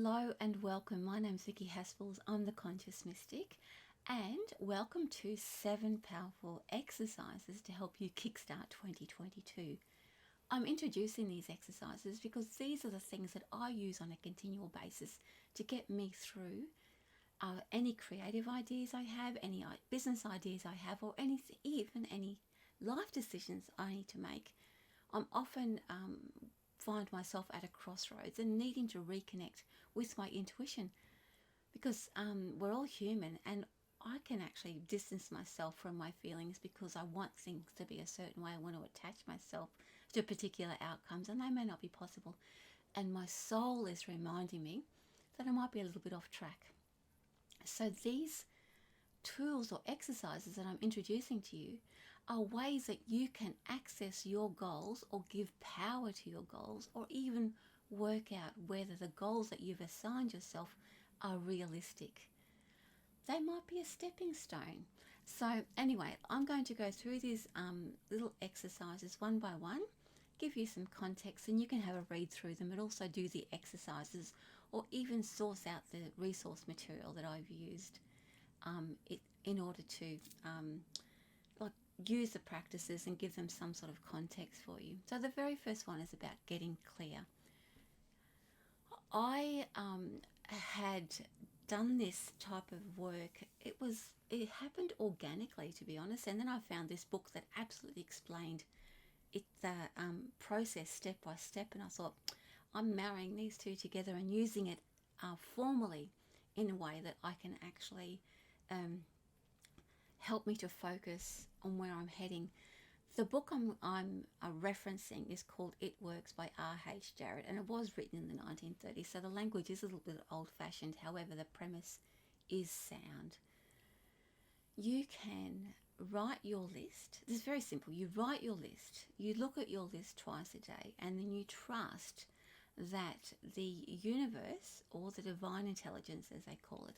Hello and welcome. My name's Vicki Haspels. I'm the Conscious Mystic, and welcome to 7 powerful exercises to help you kickstart 2022. I'm introducing these exercises because these are the things that I use on a continual basis to get me through any creative ideas I have, any business ideas I have, or even any life decisions I need to make. I'm often find myself at a crossroads and needing to reconnect with my intuition because we're all human, and I can actually distance myself from my feelings because I want things to be a certain way. I want to attach myself to particular outcomes, and they may not be possible. And my soul is reminding me that I might be a little bit off track. So these tools or exercises that I'm introducing to you are ways that you can access your goals or give power to your goals, or even work out whether the goals that you've assigned yourself are realistic. They might be a stepping stone. So anyway, I'm going to go through these little exercises one by one, give you some context, and you can have a read through them and also do the exercises or even source out the resource material that I've used in order to use the practices and give them some sort of context for you. So the very first one is about getting clear. I had done this type of work. It happened organically, to be honest, and then I found this book that absolutely explained the process step by step, and I thought, I'm marrying these two together and using it formally in a way that I can actually help me to focus on where I'm heading. The book I'm referencing is called It Works by R.H. Jarrett, and it was written in the 1930s, so the language is a little bit old-fashioned. However, the premise is sound. You can write your list. This is very simple. You write your list, you look at your list twice a day, and then you trust that the universe, or the divine intelligence as they call it,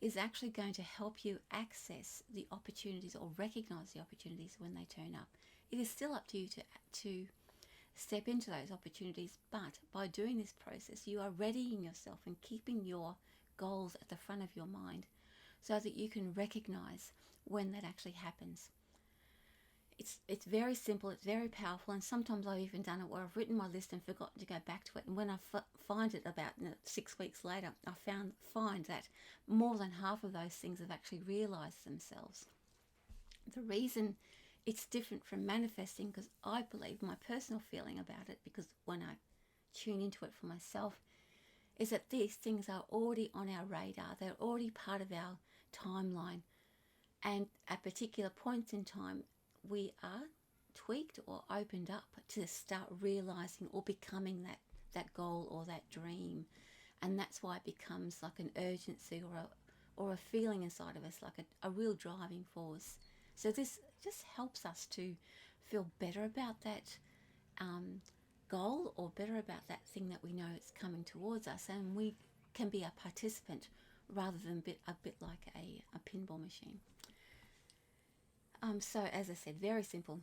is actually going to help you access the opportunities or recognize the opportunities when they turn up. It is still up to you to step into those opportunities, but by doing this process, you are readying yourself and keeping your goals at the front of your mind so that you can recognize when that actually happens. It's very simple, it's very powerful, and sometimes I've even done it where I've written my list and forgotten to go back to it, and when I find it about 6 weeks later, I find that more than half of those things have actually realized themselves. The reason it's different from manifesting, because I believe, my personal feeling about it, because when I tune into it for myself, is that these things are already on our radar. They're already part of our timeline, and at particular points in time we are tweaked or opened up to start realizing or becoming that goal or that dream. And that's why it becomes like an urgency or a feeling inside of us, like a real driving force. So this just helps us to feel better about that goal, or better about that thing that we know it's coming towards us, and we can be a participant rather than a bit like a pinball machine. So as I said, very simple.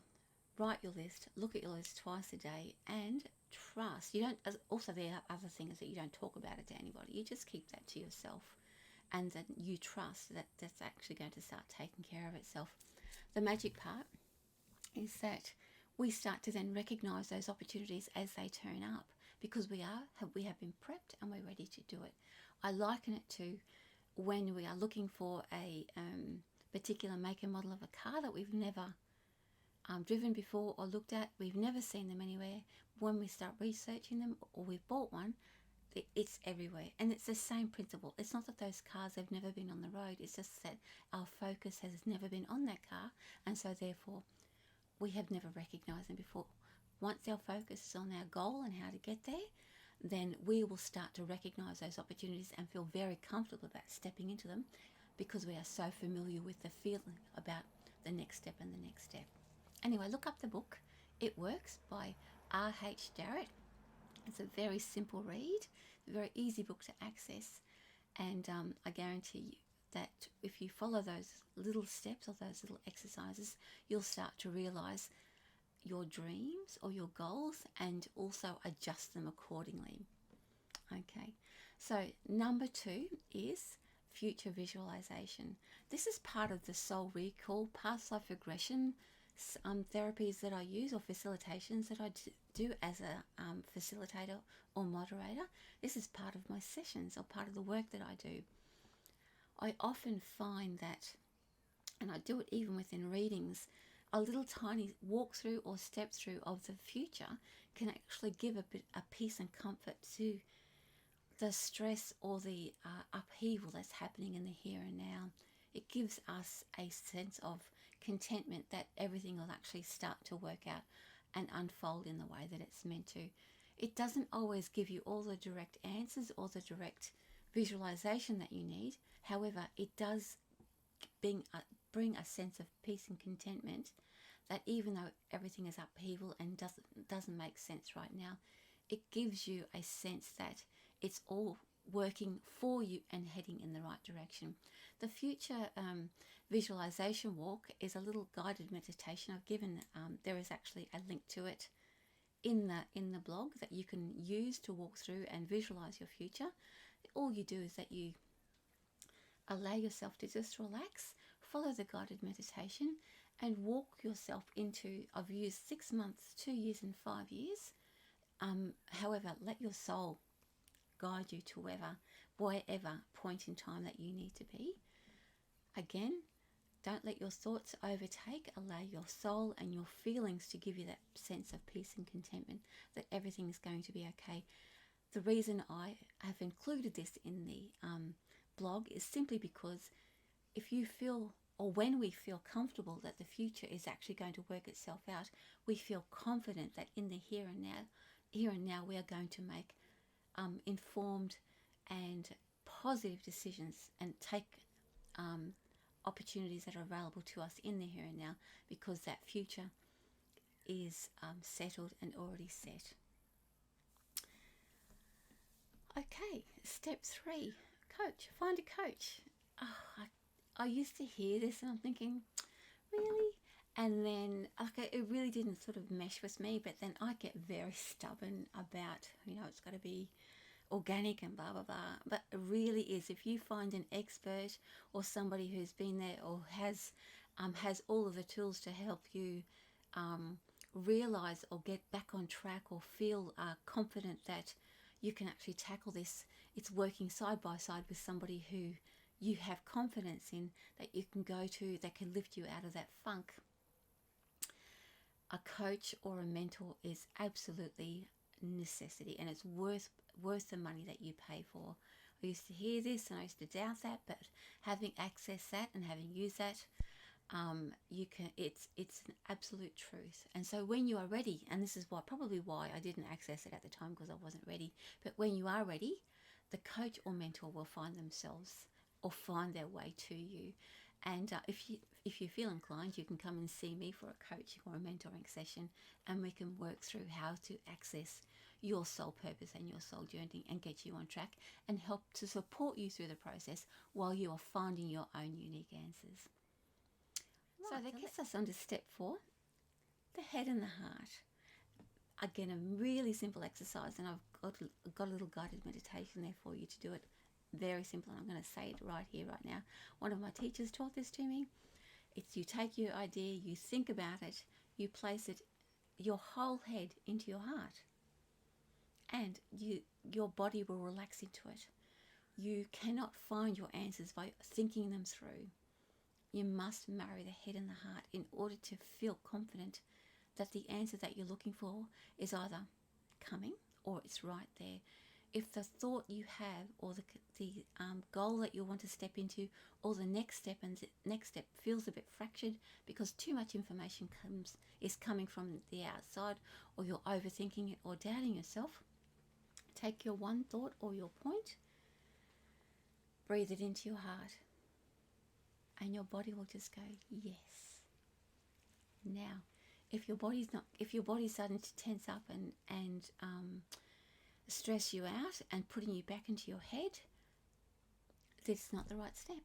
Write your list, look at your list twice a day, and trust. You don't. Also, there are other things that you don't talk about it to anybody. You just keep that to yourself, and then you trust that that's actually going to start taking care of itself. The magic part is that we start to then recognize those opportunities as they turn up, because we have been prepped and we're ready to do it. I liken it to when we are looking for a particular make and model of a car that we've never driven before or looked at. We've never seen them anywhere. When we start researching them, or we've bought one, it's everywhere. And it's the same principle. It's not that those cars have never been on the road. It's just that our focus has never been on that car, and so therefore we have never recognized them before. Once our focus is on our goal and how to get there, then we will start to recognize those opportunities and feel very comfortable about stepping into them, because we are so familiar with the feeling about the next step and the next step. Anyway, look up the book, It Works by R.H. Jarrett. It's a very simple read, a very easy book to access, and I guarantee you that if you follow those little steps or those little exercises, you'll start to realize your dreams or your goals and also adjust them accordingly. Okay, So number 2 is future visualization. This is part of the soul recall, past life regression therapies that I use, or facilitations that I do as a facilitator or moderator. This is part of my sessions, or part of the work that I do. I often find that, and I do it even within readings, a little tiny walkthrough or step through of the future can actually give a peace and comfort to the stress or the upheaval that's happening in the here and now. It gives us a sense of contentment that everything will actually start to work out and unfold in the way that it's meant to. It doesn't always give you all the direct answers or the direct visualization that you need. However, it does bring a sense of peace and contentment, that even though everything is upheaval and doesn't make sense right now, it gives you a sense that it's all working for you and heading in the right direction. The future visualization walk is a little guided meditation I've given. There is actually a link to it in the blog that you can use to walk through and visualize your future. All you do is that you allow yourself to just relax, follow the guided meditation, and walk yourself into, I've used 6 months, 2 years and 5 years. However, let your soul guide you to wherever point in time that you need to be. Again, don't let your thoughts overtake. Allow your soul and your feelings to give you that sense of peace and contentment, that everything is going to be okay. The reason I have included this in the blog is simply because if you feel, or when we feel comfortable that the future is actually going to work itself out, we feel confident that in the here and now we are going to make informed and positive decisions and take opportunities that are available to us in the here and now, because that future is settled and already set. Okay, step 3, coach. Find a coach. Oh, I used to hear this and I'm thinking, really? And then it really didn't sort of mesh with me, but then I get very stubborn about, it's got to be organic and blah, blah, blah. But it really is. If you find an expert or somebody who's been there or has all of the tools to help you realize or get back on track or feel confident that you can actually tackle this, it's working side by side with somebody who you have confidence in, that you can go to, that can lift you out of that funk. A coach or a mentor is absolutely necessity, and it's worth the money that you pay for. I used to hear this and I used to doubt that, but having accessed that and having used that, it's an absolute truth. And so when you are ready, and this is probably why I didn't access it at the time, because I wasn't ready, but when you are ready, the coach or mentor will find themselves or find their way to you. And if you feel inclined, you can come and see me for a coaching or a mentoring session, and we can work through how to access your soul purpose and your soul journey and get you on track and help to support you through the process while you are finding your own unique answers. Right, so that gets us on to step 4, the head and the heart. Again, a really simple exercise, and I've got a little guided meditation there for you to do it. Very simple, and I'm going to say it right here, right now. One of my teachers taught this to me. It's you take your idea, you think about it, you place it, your whole head into your heart, and your body will relax into it. You cannot find your answers by thinking them through. You must marry the head and the heart in order to feel confident that the answer that you're looking for is either coming or it's right there. If the thought you have, or the goal that you want to step into, or the next step feels a bit fractured because too much information is coming from the outside, or you're overthinking it or doubting yourself, take your one thought or your point, breathe it into your heart, and your body will just go, yes. Now, if your body's starting to tense up and stress you out and putting you back into your head, that's not the right step.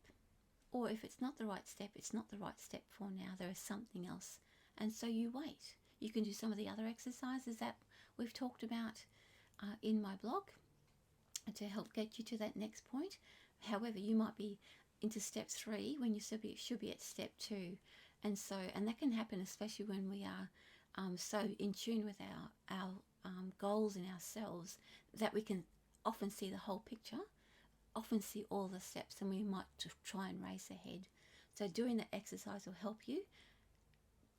Or if it's not the right step, it's not the right step for now. There is something else. And so you wait. You can do some of the other exercises that we've talked about in my blog. to help get you to that next point. However, you might be into step 3 when you should be at step 2. And that can happen especially when we are so in tune with our goals in ourselves that we can often see the whole picture, often see all the steps, and we might try and race ahead. So doing the exercise will help you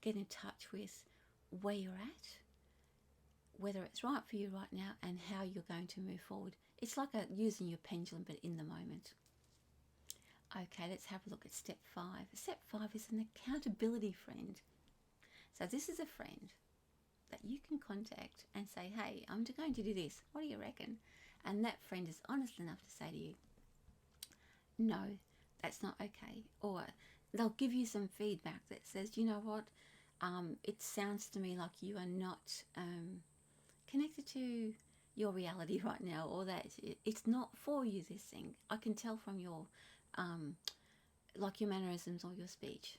get in touch with where you're at, whether it's right for you right now, and how you're going to move forward. It's like using your pendulum, but in the moment. Okay, let's have a look at step 5. Step 5 is an accountability friend. So this is a friend that you can contact and say, hey, I'm going to do this. What do you reckon? And that friend is honest enough to say to you, no, that's not okay. Or they'll give you some feedback that says, you know what, it sounds to me like you are not connected to your reality right now, or that it's not for you, this thing. I can tell from your like your mannerisms or your speech.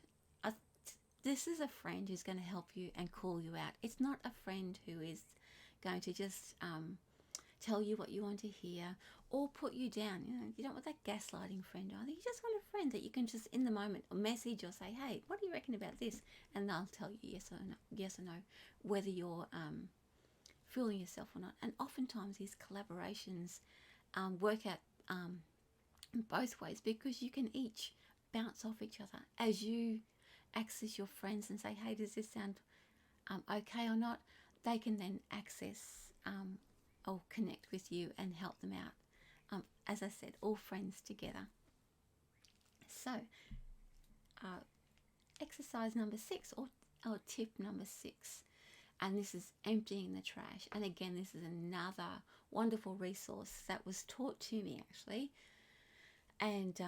This is a friend who's going to help you and call you out. It's not a friend who is going to just tell you what you want to hear or put you down. You don't want that gaslighting friend either. You just want a friend that you can just in the moment message or say, hey, what do you reckon about this? And they'll tell you yes or no, whether you're fooling yourself or not. And oftentimes these collaborations work out both ways, because you can each bounce off each other as you access your friends and say, hey, does this sound okay or not? They can then access or connect with you and help them out. As I said, all friends together. So exercise number 6, or tip number 6, and this is emptying the trash. And again, this is another wonderful resource that was taught to me actually, and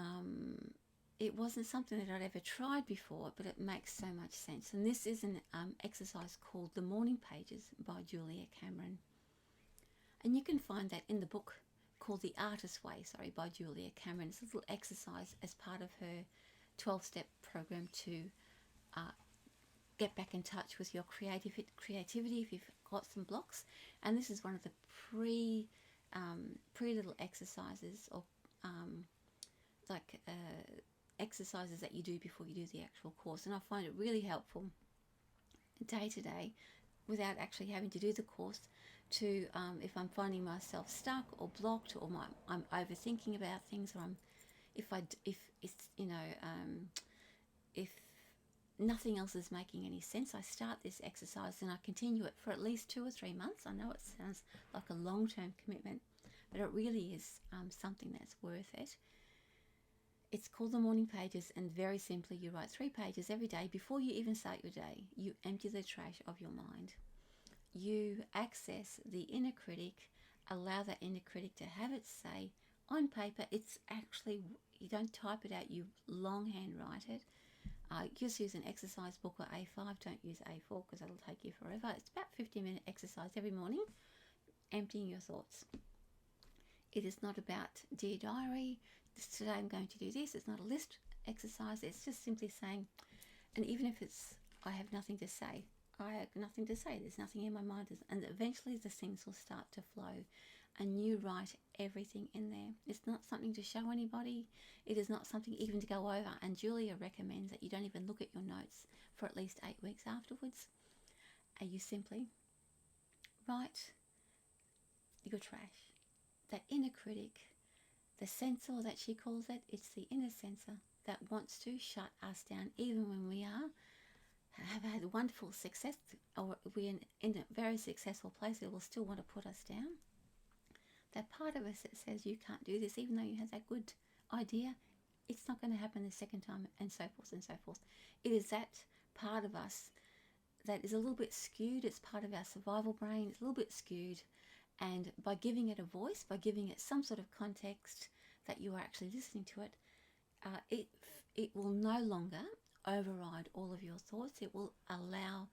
it wasn't something that I'd ever tried before, but it makes so much sense. And this is an exercise called The Morning Pages by Julia Cameron. And you can find that in the book called The Artist's Way, by Julia Cameron. It's a little exercise as part of her 12-step program to get back in touch with your creativity if you've got some blocks. And this is one of the pre little exercises, or exercises that you do before you do the actual course. And I find it really helpful day to day, without actually having to do the course, to if I'm finding myself stuck or blocked, or I'm overthinking about things, or if nothing else is making any sense, I start this exercise and I continue it for at least 2 or 3 months. I know it sounds like a long-term commitment, but it really is something that's worth it. It's called The Morning Pages, and very simply, you write 3 pages every day before you even start your day. You empty the trash of your mind. You access the inner critic, allow that inner critic to have its say. On paper, it's actually, you don't type it out, you longhand write it. Just use an exercise book or A5, don't use A4 because that'll take you forever. It's about 15-minute exercise every morning, emptying your thoughts. It is not about, dear diary, today I'm going to do this. It's not a list exercise. It's just simply saying, and even if it's, I have nothing to say, there's nothing in my mind, and eventually the things will start to flow, and you write everything in there. It's not something to show anybody. It is not something even to go over, and Julia recommends that you don't even look at your notes for at least 8 weeks afterwards. And you simply write your trash. That inner critic, the censor that she calls it, it's the inner censor that wants to shut us down, even when we have had wonderful success, or we're in a very successful place. It will still want to put us down. That part of us that says you can't do this, even though you have that good idea, it's not going to happen the second time, and so forth and so forth. It is that part of us that is a little bit skewed. It's part of our survival brain. It's a little bit skewed. And by giving it a voice, by giving it some sort of context that you are actually listening to it, it will no longer override all of your thoughts. It will allow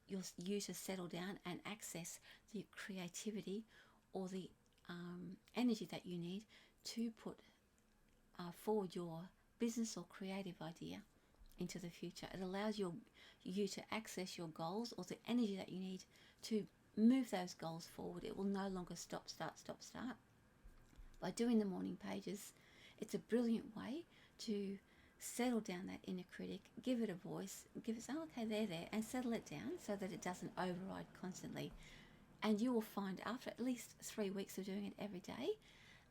you to settle down and access the creativity or the energy that you need to put forward your business or creative idea into the future. It allows you to access your goals, or the energy that you need to move those goals forward. It will no longer stop, start. By doing the morning pages, it's a brilliant way to settle down that inner critic, give it a voice, give it, say, okay, there, and settle it down so that it doesn't override constantly. And you will find after at least 3 weeks of doing it every day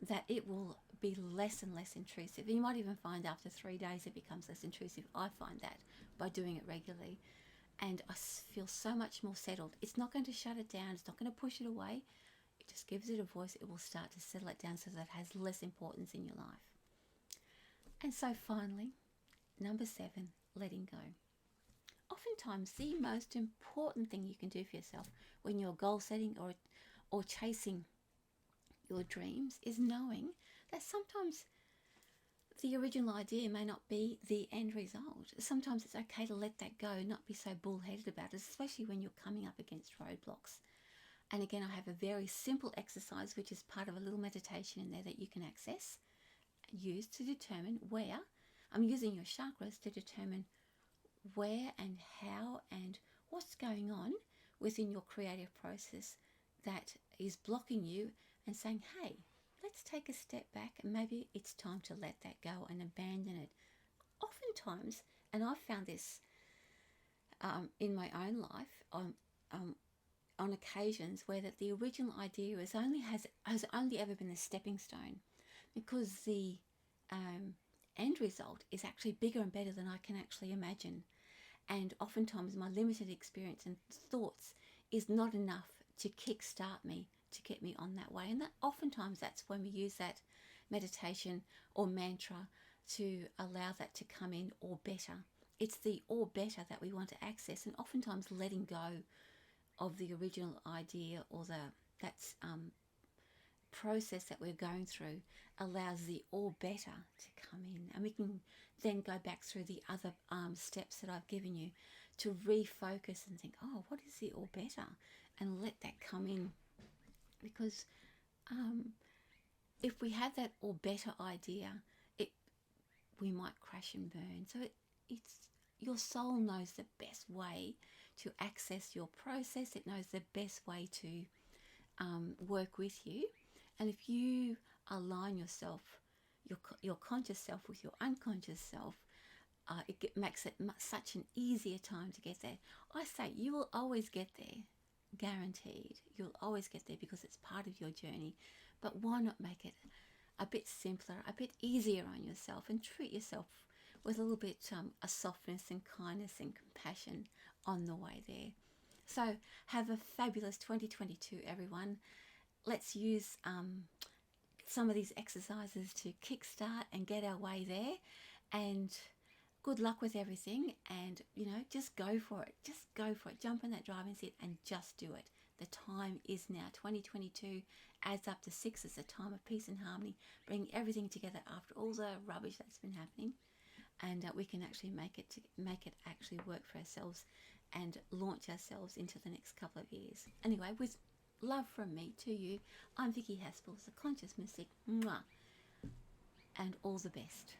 that it will be less and less intrusive. You might even find after 3 days it becomes less intrusive. I find that by doing it regularly. And I feel so much more settled. It's not going to shut it down. It's not going to push it away. It just gives it a voice. It will start to settle it down so that it has less importance in your life. And so finally, number 7, letting go. Oftentimes, the most important thing you can do for yourself when you're goal setting or chasing your dreams is knowing that sometimes the original idea may not be the end result. Sometimes it's okay to let that go, not be so bullheaded about it, especially when you're coming up against roadblocks. And again, I have a very simple exercise, which is part of a little meditation in there that you can access, use to determine where. I'm using your chakras to determine where and how and what's going on within your creative process that is blocking you, and saying, hey, let's take a step back and maybe it's time to let that go and abandon it. Oftentimes, and I've found this in my own life on occasions where that the original idea has only ever been a stepping stone, because the end result is actually bigger and better than I can actually imagine. And oftentimes my limited experience and thoughts is not enough to kickstart me, to get me on that way. And that oftentimes that's when we use that meditation or mantra to allow that to come in, or better. It's the or better that we want to access, and oftentimes letting go of the original idea or that's process that we're going through allows the or better to come in, and we can then go back through the other steps that I've given you to refocus and think, oh, what is the or better, and let that come in. Because if we have that or better idea, we might crash and burn. So it's your soul knows the best way to access your process. It knows the best way to work with you. And if you align yourself, your conscious self with your unconscious self, it makes it such an easier time to get there. I say you will always get there, guaranteed. You'll always get there because it's part of your journey. But why not make it a bit simpler, a bit easier on yourself, and treat yourself with a little bit of softness and kindness and compassion on the way there. So have a fabulous 2022, everyone. Let's use some of these exercises to kickstart and get our way there. And good luck with everything. And, just go for it. Just go for it. Jump in that driving seat and just do it. The time is now. 2022 adds up to 6. It's a time of peace and harmony, bring everything together after all the rubbish that's been happening. And we can actually make it actually work for ourselves and launch ourselves into the next couple of years. Anyway, with love from me to you, I'm Vicki Haspels, the Conscious Mystic. Mwah. And all the best.